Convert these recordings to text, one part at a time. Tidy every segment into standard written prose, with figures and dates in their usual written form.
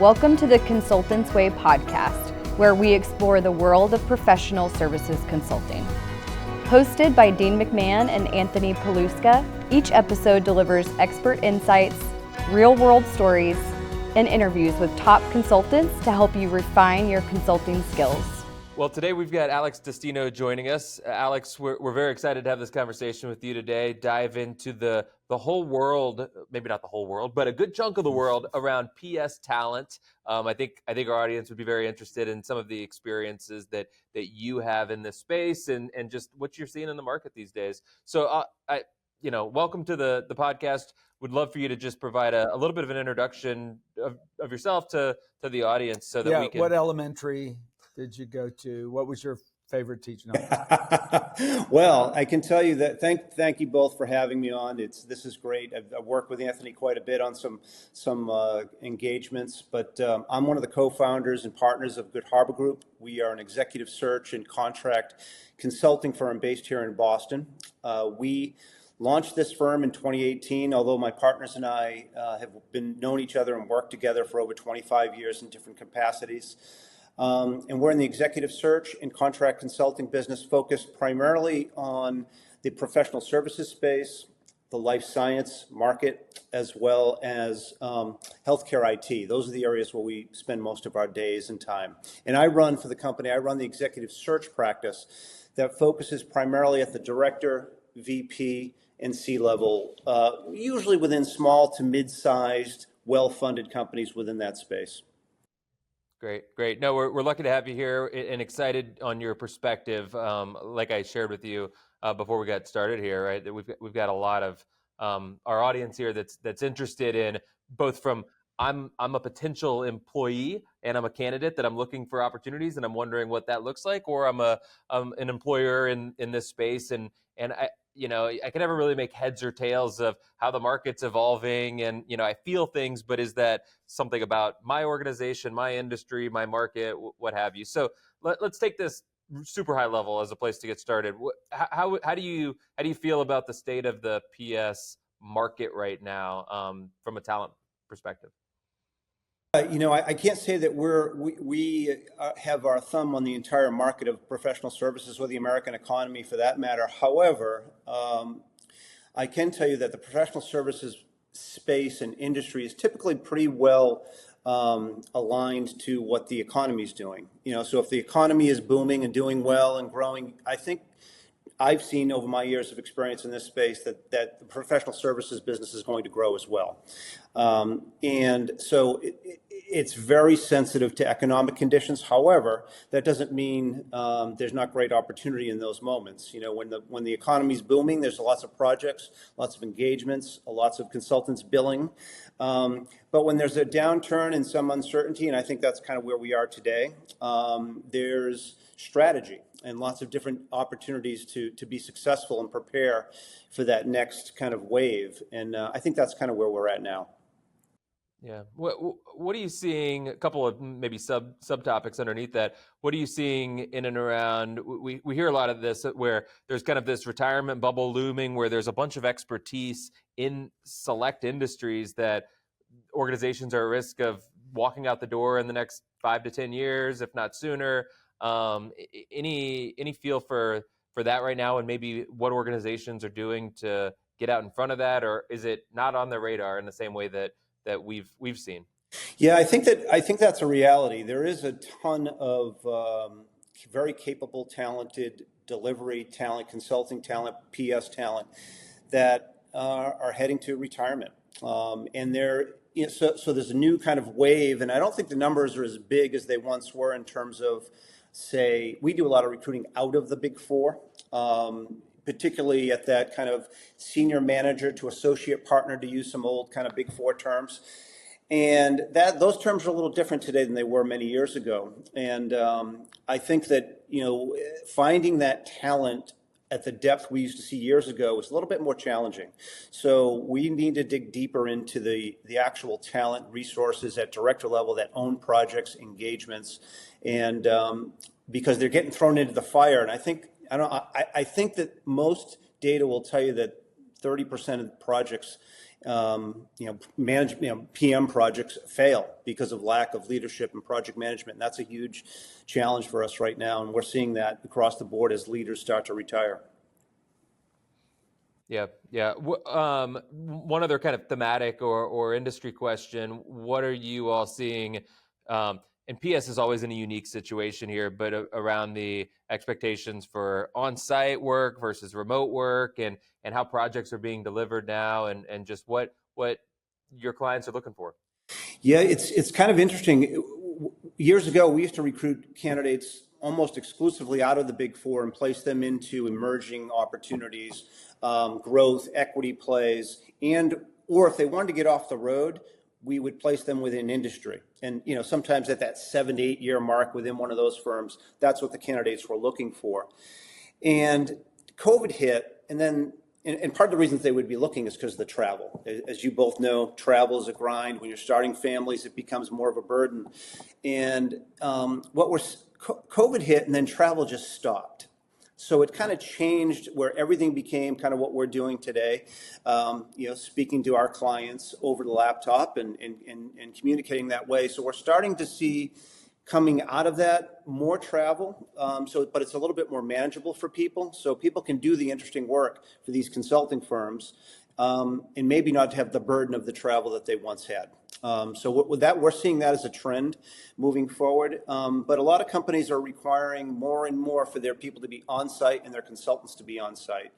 Welcome to the Consultants Way podcast, where we explore the world of professional services consulting. Hosted by Dean McMann and Anthony Paluska, each episode delivers expert insights, real-world stories, and interviews with top consultants to help you refine your consulting skills. Well, today we've got Alex Destino joining us. Alex, we're very excited to have this conversation with you today, dive into the whole world, maybe not the whole world, but a good chunk of the world around PS talent. I think our audience would be very interested in some of the experiences that you have in this space and just what you're seeing in the market these days. So, welcome to the podcast. Would love for you to just provide a little bit of an introduction of yourself to the audience so that we can... What elementary did you go to? What was your favorite teaching? Well, I can tell you that thank you both for having me on. This is great. I've worked with Anthony quite a bit on some engagements, but I'm one of the co-founders and partners of Good Harbor Group. We are an executive search and contract consulting firm based here in Boston. We launched this firm in 2018, although my partners and I have known each other and worked together for over 25 years in different capacities. And we're in the executive search and contract consulting business, focused primarily on the professional services space, the life science market, as well as healthcare IT. Those are the areas where we spend most of our days and time. And I run the executive search practice that focuses primarily at the director, VP, and C-level, usually within small to mid-sized, well-funded companies within that space. Great. No, we're lucky to have you here and excited on your perspective. Like I shared with you before we got started here, right? That we've got a lot of our audience here that's interested in both from I'm a potential employee and I'm a candidate that I'm looking for opportunities and I'm wondering what that looks like, or I'm an employer in this space and I can never really make heads or tails of how the market's evolving, and I feel things, but is that something about my organization, my industry, my market, what have you? So let's take this super high level as a place to get started. How do you feel about the state of the PS market right now from a talent perspective? I can't say that we have our thumb on the entire market of professional services or the American economy for that matter. However, I can tell you that the professional services space and industry is typically pretty well aligned to what the economy is doing. So if the economy is booming and doing well and growing, I think I've seen over my years of experience in this space that the professional services business is going to grow as well. And so it's very sensitive to economic conditions. However, that doesn't mean there's not great opportunity in those moments. When the economy is booming, there's lots of projects, lots of engagements, lots of consultants billing. But when there's a downturn and some uncertainty, and I think that's kind of where we are today, there's strategy and lots of different opportunities to be successful and prepare for that next kind of wave. And I think that's kind of where we're at now. Yeah. What are you seeing? A couple of maybe subtopics underneath that. What are you seeing in and around? We hear a lot of this where there's kind of this retirement bubble looming, where there's a bunch of expertise in select industries that organizations are at risk of walking out the door in the next 5 to 10 years, if not sooner. Any feel for that right now, and maybe what organizations are doing to get out in front of that, or is it not on the radar in the same way that we've seen? Yeah, I think that's a reality. There is a ton of very capable, talented delivery talent, consulting talent, PS talent that are heading to retirement, and so there's a new kind of wave, and I don't think the numbers are as big as they once were in terms of, say, we do a lot of recruiting out of the Big Four. Particularly at that kind of senior manager to associate partner, to use some old kind of Big Four terms. And those terms are a little different today than they were many years ago. And I think that, finding that talent at the depth we used to see years ago is a little bit more challenging. So we need to dig deeper into the actual talent resources at director level that own projects, engagements, and because they're getting thrown into the fire. And I think that most data will tell you that 30% of the projects PM projects fail because of lack of leadership and project management. And that's a huge challenge for us right now. And we're seeing that across the board as leaders start to retire. Yeah, yeah. One other kind of thematic or industry question: what are you all seeing? And PS is always in a unique situation here, but around the expectations for on-site work versus remote work, and how projects are being delivered now, and just what your clients are looking for. Yeah, it's kind of interesting. Years ago, we used to recruit candidates almost exclusively out of the Big Four and place them into emerging opportunities, growth, equity plays, or if they wanted to get off the road, we would place them within industry. And sometimes at that 7 to 8 year mark within one of those firms, that's what the candidates were looking for. And COVID hit, and then and part of the reasons they would be looking is because of the travel. As you both know, travel is a grind. When you're starting families, it becomes more of a burden. And COVID hit, and then travel just stopped. So it kind of changed where everything became kind of what we're doing today, speaking to our clients over the laptop and communicating that way. So we're starting to see coming out of that more travel, but it's a little bit more manageable for people. So people can do the interesting work for these consulting firms and maybe not have the burden of the travel that they once had. So with that, we're seeing that as a trend moving forward. But a lot of companies are requiring more and more for their people to be on site and their consultants to be on site.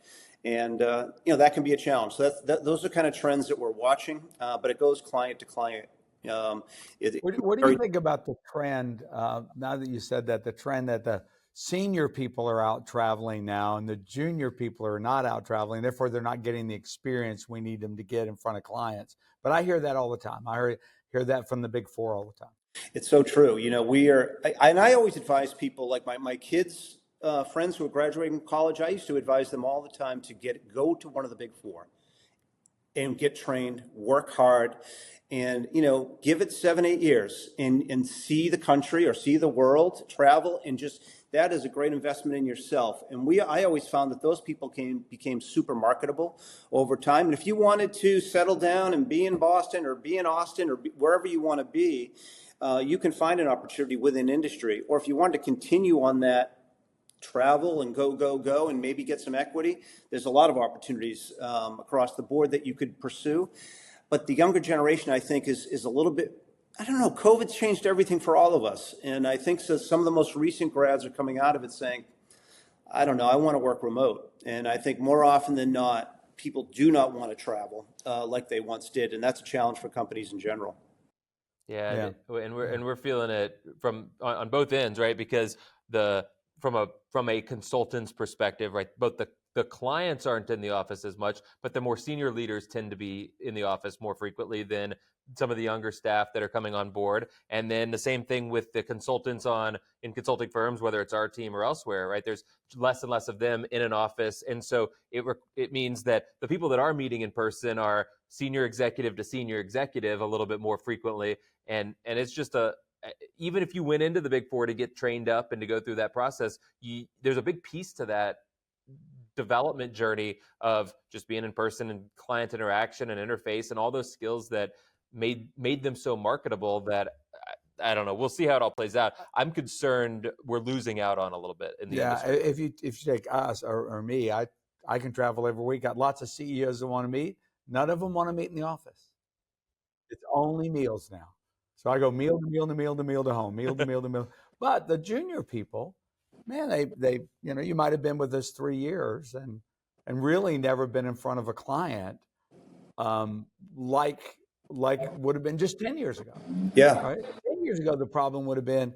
And, that can be a challenge. So those are kind of trends that we're watching, but it goes client to client. What do you think about the trend, now that you said that, the trend that the senior people are out traveling now and the junior people are not out traveling, therefore they're not getting the experience we need them to get in front of clients? But I hear that all the time. I hear that from the Big Four all the time. It's so true. I always advise people, like my kids, friends who are graduating from college, I used to advise them all the time to go to one of the Big Four and get trained, work hard, and give it 7, 8 years and see the country or see the world, travel, and just that is a great investment in yourself. And I always found that those people became super marketable over time. And if you wanted to settle down and be in Boston or be in Austin or wherever you want to be, you can find an opportunity within industry. Or if you want to continue on that travel and go and maybe get some equity, there's a lot of opportunities across the board that you could pursue. But the younger generation, I think, is a little bit, I don't know, COVID's changed everything for all of us. And I think some of the most recent grads are coming out of it saying, I don't know, I want to work remote. And I think more often than not, people do not want to travel like they once did. And that's a challenge for companies in general. Yeah. And we're feeling it on both ends, right? Because from a consultant's perspective, right, both the clients aren't in the office as much, but the more senior leaders tend to be in the office more frequently than some of the younger staff that are coming on board. And then the same thing with the consultants in consulting firms, whether it's our team or elsewhere, right? There's less and less of them in an office. And so it means that the people that are meeting in person are senior executive to senior executive a little bit more frequently. And it's just even if you went into the Big Four to get trained up and to go through that process, there's a big piece to that development journey of just being in person and client interaction and interface and all those skills that made them so marketable that I don't know. We'll see how it all plays out. I'm concerned we're losing out on a little bit in the industry. If you take us or me, I can travel every week. Got lots of CEOs that want to meet. None of them want to meet in the office. It's only meals now. So I go meal to meal to meal to meal to home, meal to meal to meal. But the junior people, man, they you might have been with us 3 years and really never been in front of a client like would have been just 10 years ago. Yeah. Right? 10 years ago, the problem would have been,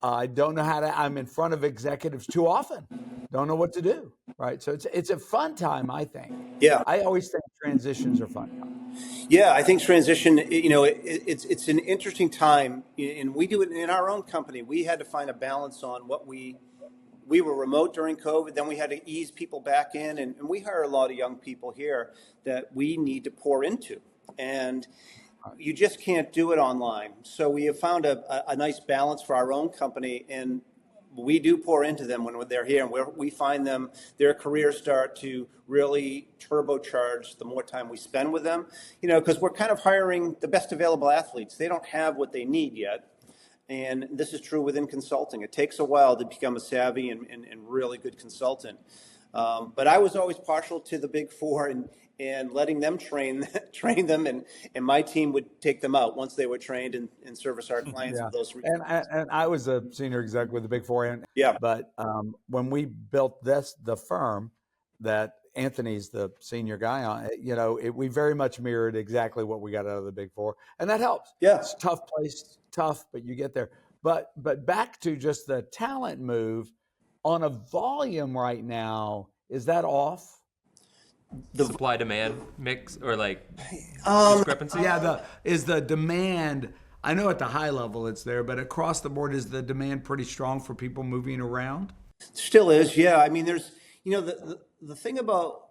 I don't know I'm in front of executives too often. Don't know what to do. Right. So it's a fun time, I think. Yeah. I always think transitions are fun. Yeah, I think transition, it's an interesting time, and we do it in our own company. We had to find a balance on what we were remote during COVID, then we had to ease people back in, and we hire a lot of young people here that we need to pour into, and you just can't do it online. So we have found a nice balance for our own company, and we do pour into them when they're here, and we find them, their careers start to really turbocharge the more time we spend with them, because we're kind of hiring the best available athletes. They don't have what they need yet. And this is true within consulting. It takes a while to become a savvy and really good consultant. But I was always partial to the Big Four and letting them train them, and my team would take them out once they were trained and service our clients with those. And I was a senior exec with the Big Four. Yeah. But when we built the firm that Anthony's the senior guy on, we very much mirrored exactly what we got out of the Big Four, and that helps. Yeah. It's a tough place, but you get there. But back to just the talent move on a volume right now, is that off? The supply demand mix or discrepancy? Yeah, is the demand, I know at the high level it's there, but across the board, is the demand pretty strong for people moving around? Still is, yeah. I mean, there's, the thing about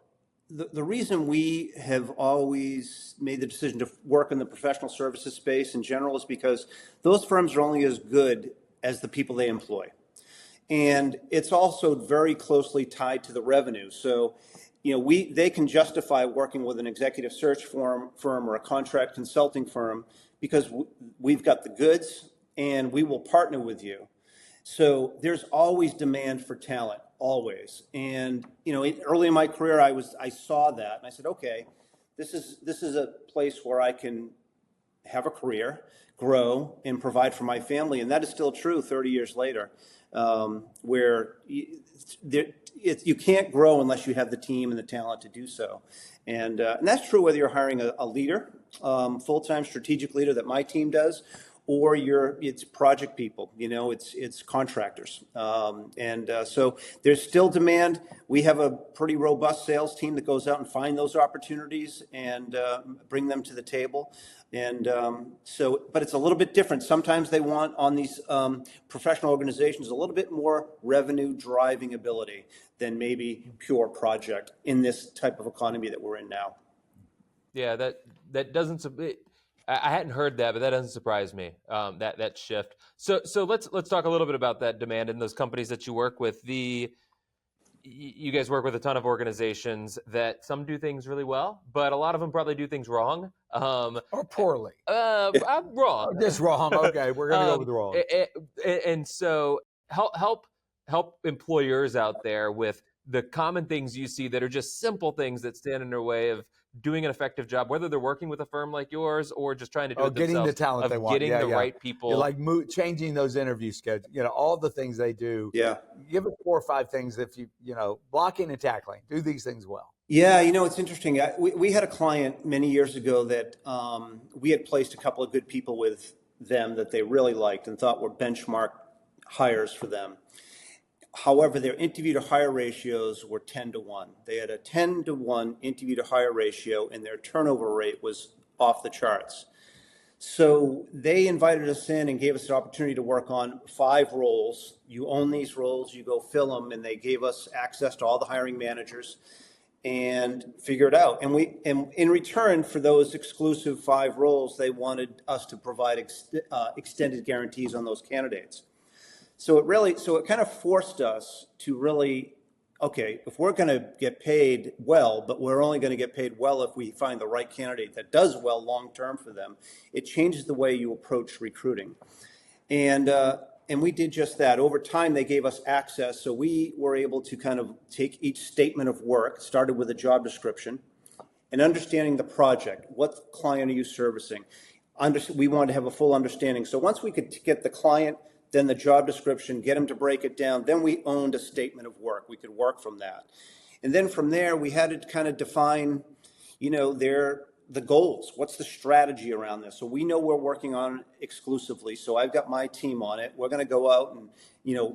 the reason we have always made the decision to work in the professional services space in general is because those firms are only as good as the people they employ. And it's also very closely tied to the revenue. So, they can justify working with an executive search firm or a contract consulting firm because we've got the goods and we will partner with you. So there's always demand for talent, always. And early in my career, I saw that and I said, okay, this is a place where I can have a career, grow, and provide for my family. And that is still true 30 years later, where you can't grow unless you have the team and the talent to do so. And that's true whether you're hiring a leader, full-time strategic leader that my team does, or it's project people, it's contractors. So there's still demand. We have a pretty robust sales team that goes out and find those opportunities and bring them to the table. And but it's a little bit different. Sometimes they want on these professional organizations a little bit more revenue driving ability than maybe pure project in this type of economy that we're in now. Yeah, that doesn't. I hadn't heard that, but that doesn't surprise me. That shift. So let's talk a little bit about that demand in those companies that you work with. You guys work with a ton of organizations that some do things really well, but a lot of them probably do things wrong. Or poorly. I'm wrong. Just wrong. Okay, we're gonna go with wrong. And so help employers out there with the common things you see that are just simple things that stand in their way of doing an effective job, whether they're working with a firm like yours or just trying to do it getting themselves, the talent they want, getting the right people. You're like changing those interview schedules, all the things they do. Yeah. Give us 4 or 5 things if blocking and tackling, do these things well. Yeah, it's interesting. We had a client many years ago that we had placed a couple of good people with them that they really liked and thought were benchmark hires for them. However, their interview to hire ratios were 10-1. They had a 10-1 interview to hire ratio, and their turnover rate was off the charts. So they invited us in and gave us an opportunity to work on 5 roles. You own these roles, you go fill them, and they gave us access to all the hiring managers and figure it out. And in return for those exclusive 5 roles, they wanted us to provide extended guarantees on those candidates. So it kind of forced us to really, okay, if we're going to get paid well, but we're only going to get paid well if we find the right candidate that does well long-term for them, it changes the way you approach recruiting. And we did just that. Over time, they gave us access. So we were able to kind of take each statement of work, started with a job description, and understanding the project. What client are you servicing? We wanted to have a full understanding. So once we could get the client, then the job description, get them to break it down. Then we owned a statement of work. We could work from that. And then from there, we had to kind of define, the goals. What's the strategy around this? So we know we're working on it exclusively. So I've got my team on it. We're going to go out and,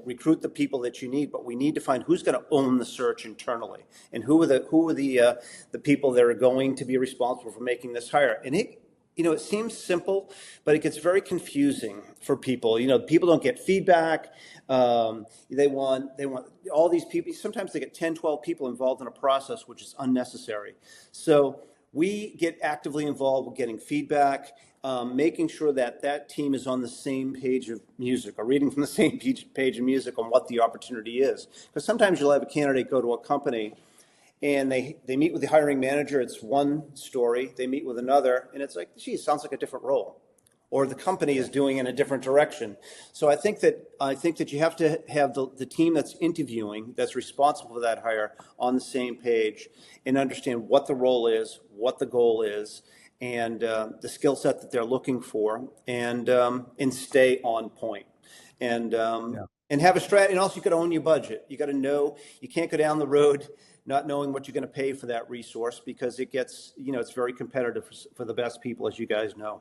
recruit the people that you need, but we need to find who's going to own the search internally and who are the people that are going to be responsible for making this hire. And it seems simple, but it gets very confusing for people. People don't get feedback. They want all these people. Sometimes they get 10, 12 people involved in a process, which is unnecessary. So we get actively involved with getting feedback, making sure that that team is on the same page of music or reading from the same page of music on what the opportunity is. Because sometimes you'll have a candidate go to a company and they meet with the hiring manager, it's one story. They meet with another, and it's like, geez, sounds like a different role. Or the company is doing in a different direction. So I think that you have to have the team that's interviewing, that's responsible for that hire, on the same page and understand what the role is, what the goal is, and the skill set that they're looking for, and stay on point. And have a strategy. And also, you got to own your budget. You got to know you can't go down the road not knowing what you're going to pay for that resource, because it gets, it's very competitive for the best people, as you guys know.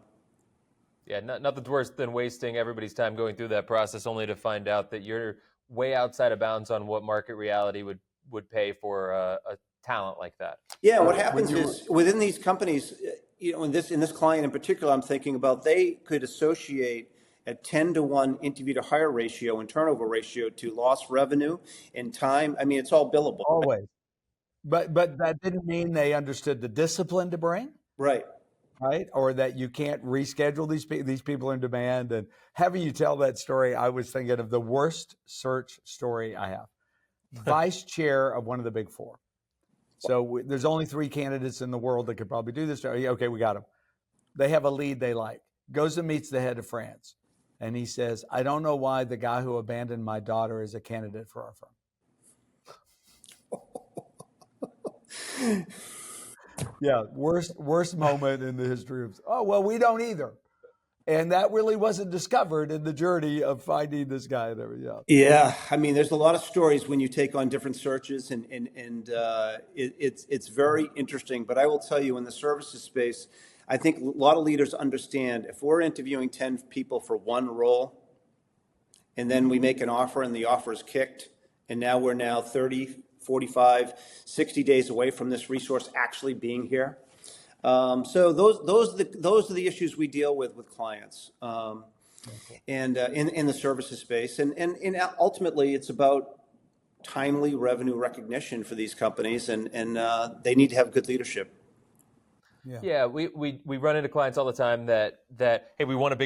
Yeah, nothing's worse than wasting everybody's time going through that process only to find out that you're way outside of bounds on what market reality would pay for a talent like that. Yeah, what happens is within these companies, in this client in particular, I'm thinking about, they could associate a 10-to-1 interview to hire ratio and turnover ratio to lost revenue and time. I mean, it's all billable. Always. But that didn't mean they understood the discipline to bring. Right. Right? Or that you can't reschedule these people in demand. And having you tell that story, I was thinking of the worst search story I have. Vice chair of one of the big four. So there's only 3 candidates in the world that could probably do this. Okay, we got them. They have a lead they like. Goes and meets the head of France. And he says, I don't know why the guy who abandoned my daughter is a candidate for our firm. Yeah, worst moment in the history of, oh, well, we don't either. And that really wasn't discovered in the journey of finding this guy there. Yeah, I mean, there's a lot of stories when you take on different searches, and it's very interesting. But I will tell you, in the services space, I think a lot of leaders understand, if we're interviewing 10 people for one role, and then we make an offer and the offer is kicked, and now we're 30, 45, 60 days away from this resource actually being here. So those are the issues we deal with clients, and in the services space, and ultimately it's about timely revenue recognition for these companies, and they need to have good leadership. Yeah, we run into clients all the time that hey, we want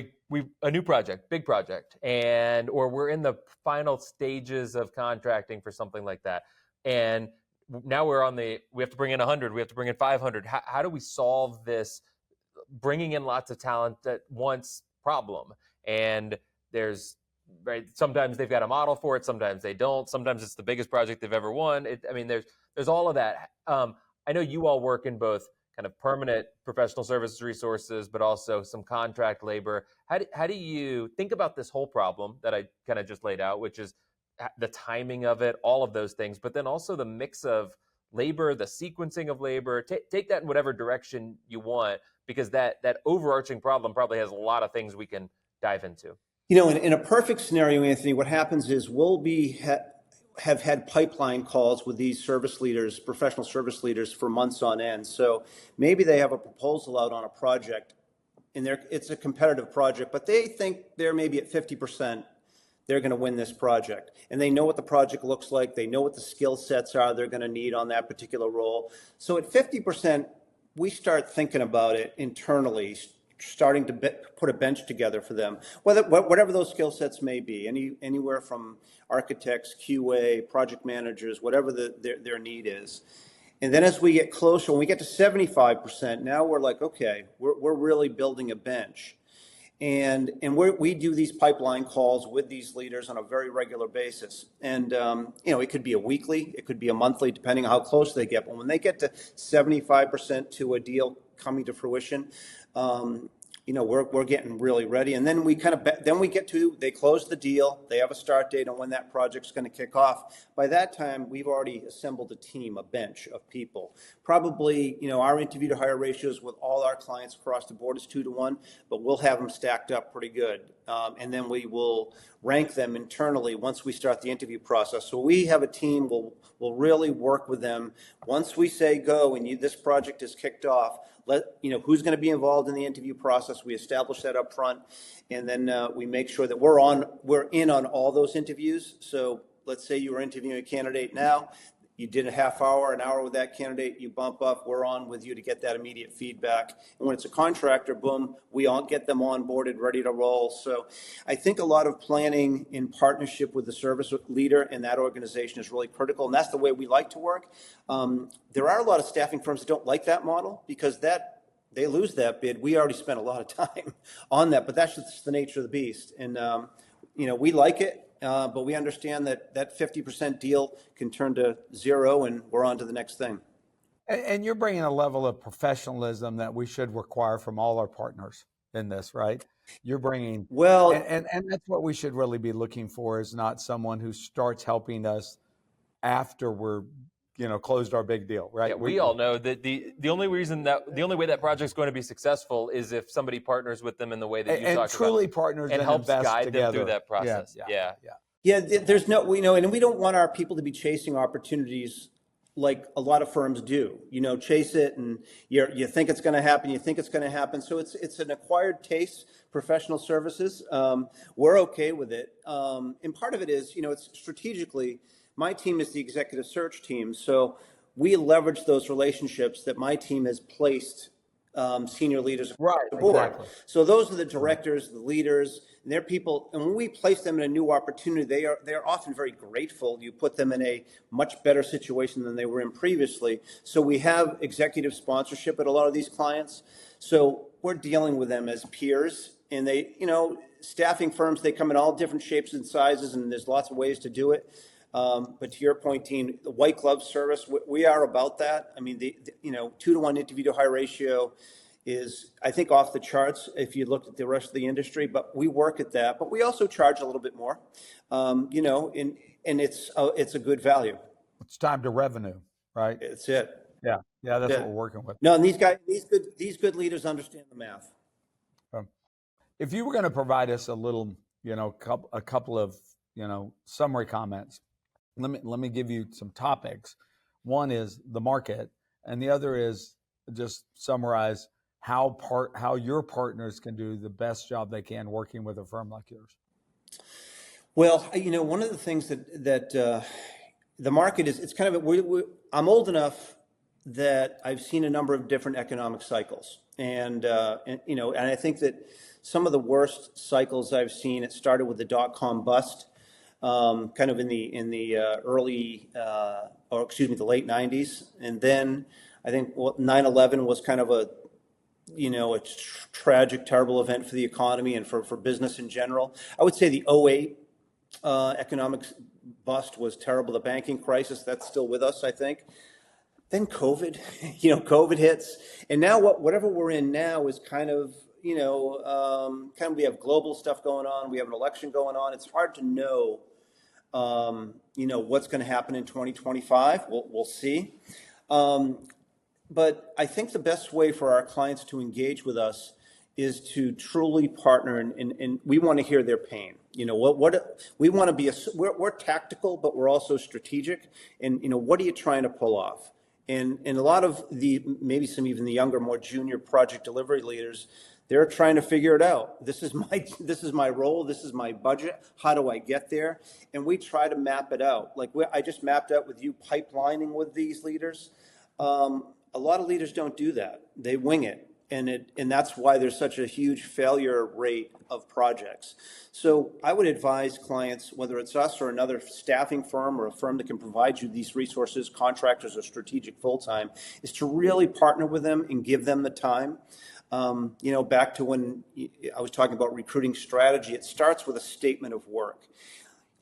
a new project, big project, or we're in the final stages of contracting for something like that, and now we have to bring in 100, we have to bring in 500. How do we solve this bringing in lots of talent at once problem? And sometimes they've got a model for it, sometimes they don't, sometimes it's the biggest project they've ever won. There's all of that. I know you all work in both kind of permanent professional services resources, but also some contract labor. How do you think about this whole problem that I kind of just laid out, which is the timing of it, all of those things, but then also the mix of labor, the sequencing of labor? Take that in whatever direction you want, because that overarching problem probably has a lot of things we can dive into. In a perfect scenario, Anthony, what happens is we'll have had pipeline calls with these service leaders, professional service leaders, for months on end. So maybe they have a proposal out on a project, and it's a competitive project, but they think they're maybe at 50%. They're going to win this project, and they know what the project looks like. They know what the skill sets are they're going to need on that particular role. So at 50%, we start thinking about it internally, starting to put a bench together for them, whatever those skill sets may be, anywhere from architects, QA, project managers, whatever their need is. And then as we get closer, when we get to 75%, now we're like, okay, we're really building a bench. And we do these pipeline calls with these leaders on a very regular basis. And, it could be a weekly, it could be a monthly, depending on how close they get. But when they get to 75% to a deal coming to fruition, we're getting really ready. And then they close the deal, they have a start date on when that project's going to kick off. By that time, we've already assembled a team, a bench of people. Probably, our interview to hire ratios with all our clients across the board is 2-to-1, but we'll have them stacked up pretty good. And then we will rank them internally once we start the interview process. So we have a team, we'll really work with them. Once we say go and this project is kicked off, who's going to be involved in the interview process. We establish that up front, and then we make sure that we're in on all those interviews. So let's say you are interviewing a candidate now, You did a half hour, an hour with that candidate, you bump up, we're on with you to get that immediate feedback. And when it's a contractor, boom, we all get them onboarded, ready to roll. So I think a lot of planning in partnership with the service leader in that organization is really critical. And that's the way we like to work. There are a lot of staffing firms that don't like that model because they lose that bid. We already spent a lot of time on that, but that's just the nature of the beast. And, we like it. But we understand that 50% deal can turn to zero, and we're on to the next thing. And you're bringing a level of professionalism that we should require from all our partners in this, right? You're bringing and that's what we should really be looking for, is not someone who starts helping us after we're closed our big deal, right? Yeah, we all know that the only way that project's going to be successful is if somebody partners with them in the way that you talked about, truly partners and helps guide together. them through that process. Yeah. There's no, and we don't want our people to be chasing opportunities like a lot of firms do. Chase it, and you think it's going to happen. So it's an acquired taste. Professional services, we're okay with it, and part of it is, it's strategically. My team is the executive search team, so we leverage those relationships that my team has placed senior leaders across the board. Exactly. So those are the directors, the leaders, and they're people. And when we place them in a new opportunity, they're often very grateful. You put them in a much better situation than they were in previously. So we have executive sponsorship at a lot of these clients. So we're dealing with them as peers, and they, staffing firms, they come in all different shapes and sizes, and there's lots of ways to do it. But to your point, Dean, the white glove service, we are about that. I mean, the 2-to-1 interview to hire ratio is, I think, off the charts if you look at the rest of the industry. But we work at that. But we also charge a little bit more, and it's a good value. It's time to revenue, right? It's it. Yeah, that's what we're working with. No, and these good leaders understand the math. If you were going to provide us a little, a couple of, summary comments. Let me give you some topics. One is the market, and the other is just summarize how your partners can do the best job they can working with a firm like yours. Well, one of the things that the market is, it's kind of I'm old enough that I've seen a number of different economic cycles, and I think that some of the worst cycles I've seen, it started with the dot-com bust. Kind of in the early, the late 90s. And then I think 9/11 was kind of a tragic, terrible event for the economy and for business in general. I would say the 2008 economic bust was terrible. The banking crisis, that's still with us, I think. Then COVID, COVID hits. And now whatever we're in now is kind of, we have global stuff going on. We have an election going on. It's hard to know, what's going to happen in 2025. We'll see. But I think the best way for our clients to engage with us is to truly partner, and we want to hear their pain. What we want to be. We're tactical, but we're also strategic. And what are you trying to pull off? And a lot of maybe some even the younger, more junior project delivery leaders, they're trying to figure it out. This is my role. This is my budget. How do I get there? And we try to map it out. Like I just mapped out with you pipelining with these leaders. A lot of leaders don't do that. They wing it. And that's why there's such a huge failure rate of projects. So I would advise clients, whether it's us or another staffing firm or a firm that can provide you these resources, contractors or strategic full-time, is to really partner with them and give them the time. Back to when I was talking about recruiting strategy, it starts with a statement of work.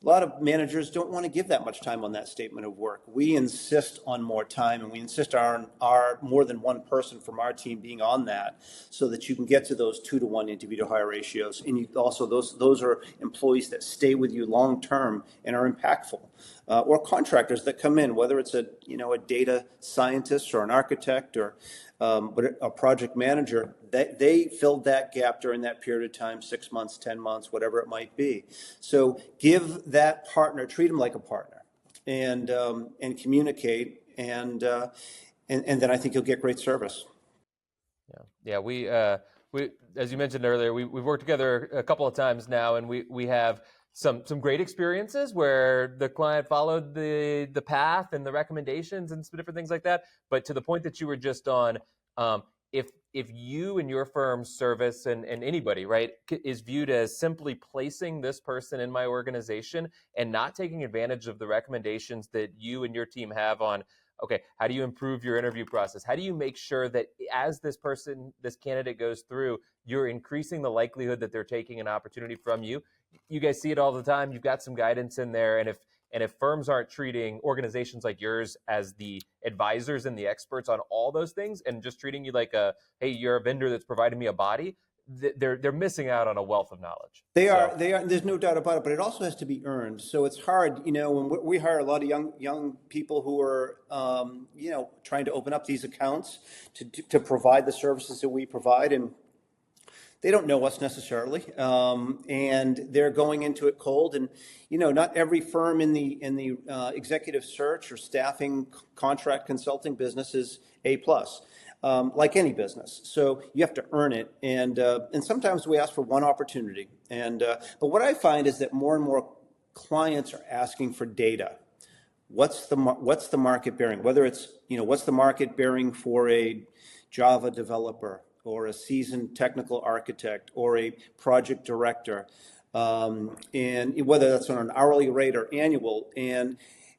A lot of managers don't want to give that much time on that statement of work. We insist on more time, and we insist on our more than one person from our team being on that, so that you can get to those 2-to-1 interview to hire ratios. And you also those are employees that stay with you long term and are impactful, or contractors that come in, whether it's a data scientist or an architect or a project manager. They filled that gap during that period of time, 6 months, 10 months, whatever it might be. So give that partner, treat them like a partner, and communicate, and then I think you'll get great service. Yeah. We as you mentioned earlier, we've worked together a couple of times now, and we have some great experiences where the client followed the path and the recommendations and some different things like that. But to the point that you were just on, if you and your firm's service and anybody, right, is viewed as simply placing this person in my organization and not taking advantage of the recommendations that you and your team have on, okay, how do you improve your interview process? How do you make sure that as this candidate goes through, you're increasing the likelihood that they're taking an opportunity from you? You guys see it all the time. You've got some guidance in there. And if firms aren't treating organizations like yours as the advisors and the experts on all those things and just treating you like hey, you're a vendor that's providing me a body, they're missing out on a wealth of knowledge. They are. There's no doubt about it, but it also has to be earned. So it's hard, when we hire a lot of young people who are, trying to open up these accounts to provide the services that we provide, and they don't know us necessarily, and they're going into it cold. And not every firm in the executive search or staffing contract consulting business is A+. Like any business, so you have to earn it, and sometimes we ask for one opportunity. But what I find is that more and more clients are asking for data. What's the market bearing? Whether it's what's the market bearing for a Java developer, or a seasoned technical architect, or a project director, and whether that's on an hourly rate or annual.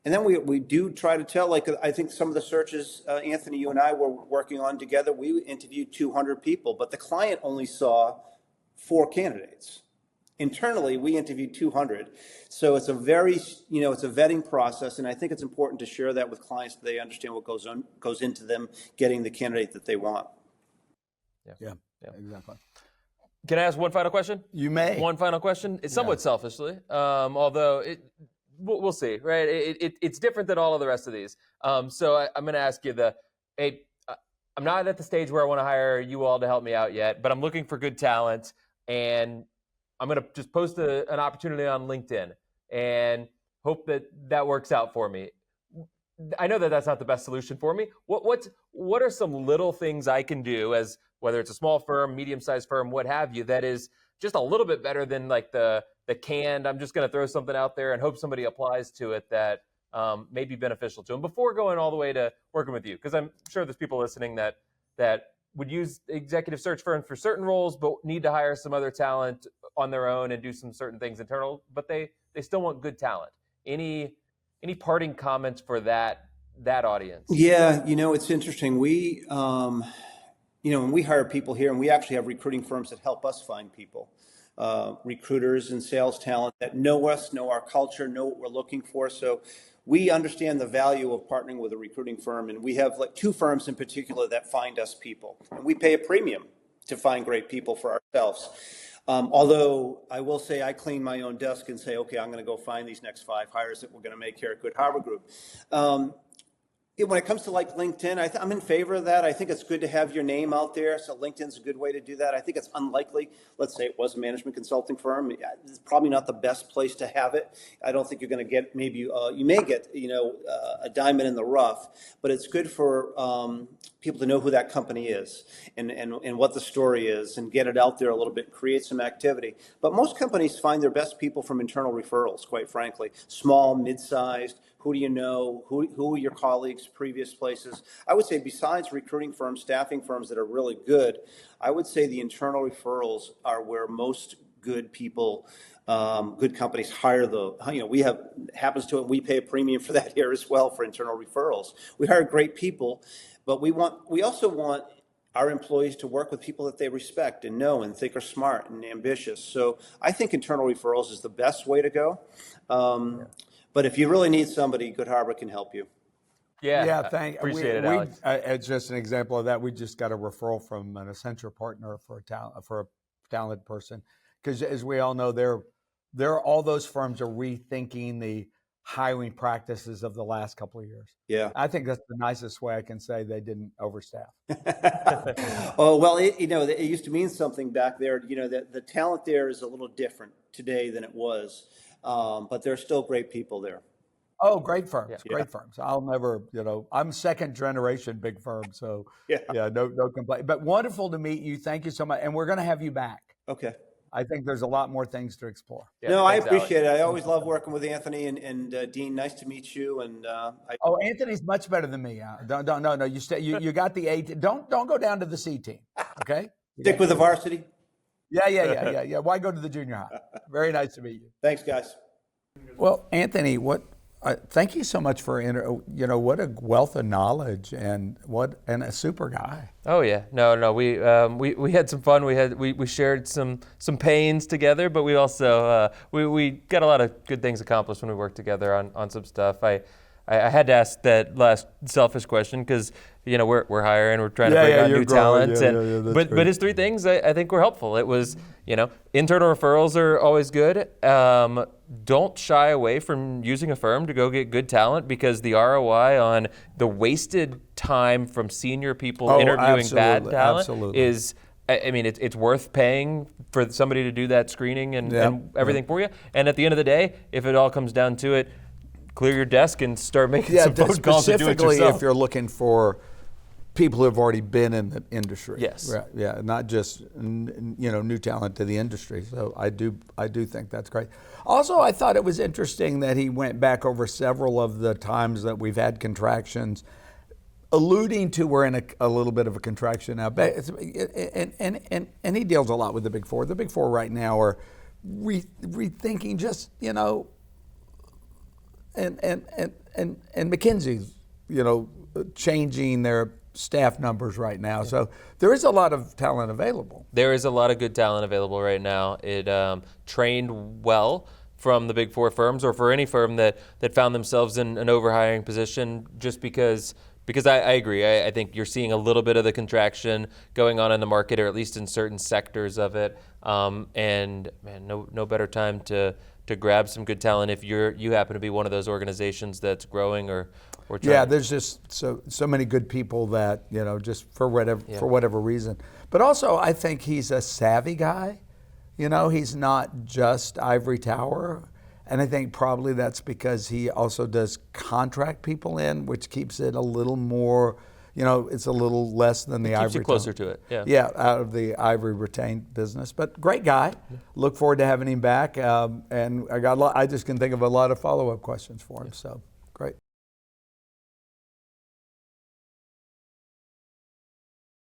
And then we do try to tell, like, I think some of the searches, Anthony, you and I were working on together, we interviewed 200 people, but the client only saw 4 candidates. Internally, we interviewed 200. So it's a very, it's a vetting process, and I think it's important to share that with clients so they understand what goes into them getting the candidate that they want. Yeah, exactly. Can I ask one final question? You may. One final question. It's somewhat selfishly, although we'll see, right? It's different than all of the rest of these. So I'm going to ask you I'm not at the stage where I want to hire you all to help me out yet, but I'm looking for good talent, and I'm going to just post an opportunity on LinkedIn and hope that works out for me. I know that that's not the best solution for me. What are some little things I can do, as whether it's a small firm, medium-sized firm, what have you, that is just a little bit better than like the canned, I'm just going to throw something out there and hope somebody applies to it that may be beneficial to them before going all the way to working with you? Because I'm sure there's people listening that would use executive search firms for certain roles, but need to hire some other talent on their own and do some certain things internal, but they still want good talent. Any parting comments for that audience? Yeah, it's interesting. We, when we hire people here, and we actually have recruiting firms that help us find people, recruiters and sales talent that know us, know our culture, know what we're looking for. So we understand the value of partnering with a recruiting firm, and we have like 2 firms in particular that find us people, and we pay a premium to find great people for ourselves. Although I will say I clean my own desk and say, okay, I'm going to go find these next 5 hires that we're going to make here at Good Harbor Group. When it comes to like LinkedIn, I'm in favor of that. I think it's good to have your name out there. So LinkedIn's a good way to do that. I think it's unlikely. Let's say it was a management consulting firm. It's probably not the best place to have it. I don't think you're going to get, maybe you may get, a diamond in the rough, but it's good for people to know who that company is and what the story is, and get it out there a little bit, create some activity. But most companies find their best people from internal referrals, quite frankly. Small, mid-sized. Who do you know? Who are your colleagues, previous places? I would say besides recruiting firms, staffing firms that are really good, I would say the internal referrals are where most good people, good companies hire happens to it. We pay a premium for that here as well for internal referrals. We hire great people, but we also want our employees to work with people that they respect and know and think are smart and ambitious. So I think internal referrals is the best way to go. But if you really need somebody, Good Harbor can help you. Yeah, appreciate it, Alex. It's just an example of that. We just got a referral from an Accenture partner for a talented person, because as we all know, all those firms are rethinking the hiring practices of the last couple of years. Yeah, I think that's the nicest way I can say they didn't overstaff. Oh well, it used to mean something back there. That the talent there is a little different today than it was. But there's still great people there. Oh, great firms, great firms. I'll never, I'm 2nd generation big firm, so no complaint. But wonderful to meet you. Thank you so much, and we're going to have you back. Okay. I think there's a lot more things to explore. Yeah, No, I thanks, Alex. appreciate it. I always love working with Anthony and Dean. Nice to meet you. And Oh, Anthony's much better than me. No. You stay. You got the A. Don't go down to the C team. Okay. stick with the varsity. Yeah. Why go to the junior high? Very nice to meet you. Thanks, guys. Well, Anthony, thank you so much for what a wealth of knowledge and a super guy. Oh yeah, no. We had some fun. We shared some pains together, but we also we got a lot of good things accomplished when we worked together on some stuff. I had to ask that last selfish question because we're hiring, we're trying to bring on new talent, but his 3 things I think were helpful. It was internal referrals are always good. Don't shy away from using a firm to go get good talent because the ROI on the wasted time from senior people interviewing bad talent is. I mean, it's worth paying for somebody to do that screening and everything for you. And at the end of the day, if it all comes down to it, clear your desk and start making some phone calls and do it yourself. Specifically, if you're looking for people who have already been in the industry. Yes. Right. Yeah. Not just new talent to the industry. So I do think that's great. Also, I thought it was interesting that he went back over several of the times that we've had contractions, alluding to we're in a little bit of a contraction now. And he deals a lot with the Big Four. The Big Four right now are rethinking just and McKinsey's changing their staff numbers right now. So there is a lot of talent available. There is a lot of good talent available right now. It trained well from the Big Four firms or for any firm that found themselves in an overhiring position just because I agree. I think you're seeing a little bit of the contraction going on in the market, or at least in certain sectors of it. And man, no better time to grab some good talent if you happen to be one of those organizations that's growing or trying. Yeah, there's just so many good people that just for whatever reason. But also, I think he's a savvy guy. He's not just ivory tower. And I think probably that's because he also does contract people in, which keeps it a little more, it's a little less than the ivory. Keeps you closer to it, yeah. Yeah, out of the ivory retained business. But great guy. Look forward to having him back. And I just can think of a lot of follow-up questions for him. So great.